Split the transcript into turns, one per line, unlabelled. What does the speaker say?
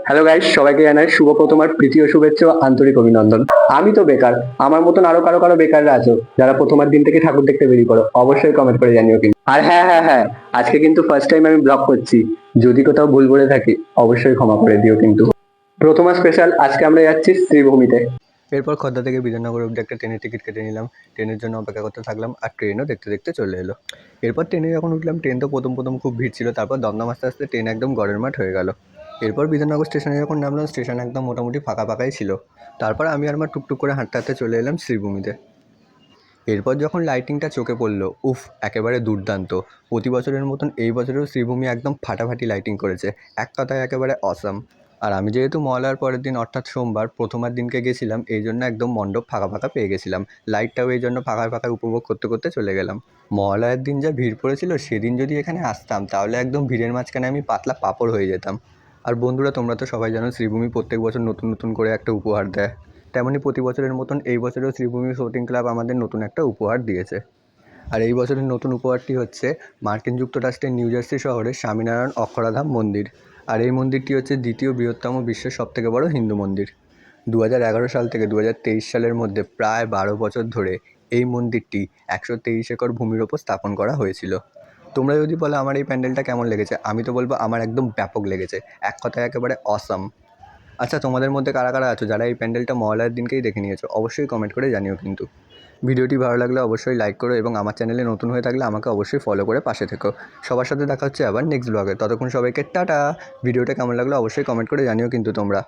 Hello guys, সবাইকে জানাই শুভ প্রথমার প্রীতি ও শুভেচ্ছা ও আন্তরিক অভিনন্দন। আমি তো বেকার, আমার মতন আরো কারো কারো বেকাররা আছো যারা প্রথমার দিন থেকে ঠাকুর দেখতে বেরিয়ে পড়ো, অবশ্যই কমেন্ট করে জানিও কিন্তু। আর হ্যাঁ হ্যাঁ হ্যাঁ, আজকে কিন্তু ফার্স্ট টাইম আমি ব্লগ করছি, যদি কোথাও ভুল বলে থাকি অবশ্যই ক্ষমা করে দিও কিন্তু। প্রথমা স্পেশাল, আজকে আমরা যাচ্ছি শ্রীভূমিতে।
এরপর খদ্দা থেকে বিধাননগর অব্দি একটা ট্রেনের টিকিট কেটে নিলাম। ট্রেনের জন্য অপেক্ষা করতে থাকলাম, আর ট্রেনও দেখতে দেখতে চলে এলো। এরপর ট্রেনে যখন উঠলাম, ট্রেন তো প্রথম প্রথম খুব ভিড় ছিল, তারপর দমদম আস্তে আস্তে ট্রেন একদম গড়ের মাঠ হয়ে গেল। এরপর বিধাননগর স্টেশনে যখন নামলাম, স্টেশন একদম মোটামুটি ফাঁকা ফাঁকাই ছিল। তারপর আমি আর আমার টুকটুক করে হাঁটতে হাঁটতে চলে এলাম শ্রীভূমিতে। এরপর যখন লাইটিংটা চোখে পড়লো, উফ, একেবারে দুর্দান্ত। প্রতি বছরের মতন এই বছরেও শ্রীভূমি একদম ফাটাফাটি লাইটিং করেছে, এক কথায় একেবারে অসাম। আর আমি যেহেতু মহালয়ার পরের দিন অর্থাৎ সোমবার প্রথমার দিনকে গেছিলাম, এই জন্য একদম মণ্ডপ ফাঁকা ফাঁকা পেয়ে গেছিলাম। লাইটটাও এই জন্য ফাঁকায় ফাঁকায় উপভোগ করতে করতে চলে গেলাম। মহালয়ার দিন যা ভিড় পড়েছিল, সেদিন যদি এখানে আসতাম তাহলে একদম ভিড়ের মাঝখানে আমি পাতলা পাঁপড় হয়ে যেতাম। আর বন্ধুরা, তোমরা তো সবাই জানো শ্রীভূমি প্রত্যেক বছর নতুন নতুন করে একটা উপহার দেয়। তেমনই প্রতি বছরের মতন এই বছরেও শ্রীভূমি স্পোর্টিং ক্লাব আমাদের নতুন একটা উপহার দিয়েছে। আর এই বছরের নতুন উপহারটি হচ্ছে মার্কিন যুক্তরাষ্ট্রের নিউ জার্সি শহরের স্বামীনারায়ণ অক্ষরাধাম মন্দির। আর এই মন্দিরটি হচ্ছে দ্বিতীয় বৃহত্তম বিশ্বের সবথেকে বড় হিন্দু মন্দির। 2011 সাল থেকে 2023 সালের মধ্যে প্রায় 12 বছর ধরে এই মন্দিরটি 123 একর ভূমির ওপর স্থাপন করা হয়েছিল। তোমরা যদি বলো আমার এই প্যান্ডেলটা কেমন লেগেছে, আমি তো বলবো আমার একদম ব্যাপক লেগেছে, এক কথায় একেবারে অসাম। আচ্ছা, তোমাদের মধ্যে কারা কারা আছো যারা এই প্যান্ডেলটা মহালয়ার দিনকেই দেখে নিয়েছো, অবশ্যই কমেন্ট করে জানিও কিন্তু। ভিডিওটি ভালো লাগলে অবশ্যই লাইক করো, এবং আমার চ্যানেলে নতুন হয়ে থাকলে আমাকে অবশ্যই ফলো করে পাশে থেকো। সবার সাথে দেখা হচ্ছে আবার নেক্সট ব্লগে, ততক্ষণ সবাইকে টাটা। ভিডিওটা কেমন লাগলো অবশ্যই কমেন্ট করে জানিও কিন্তু তোমরা।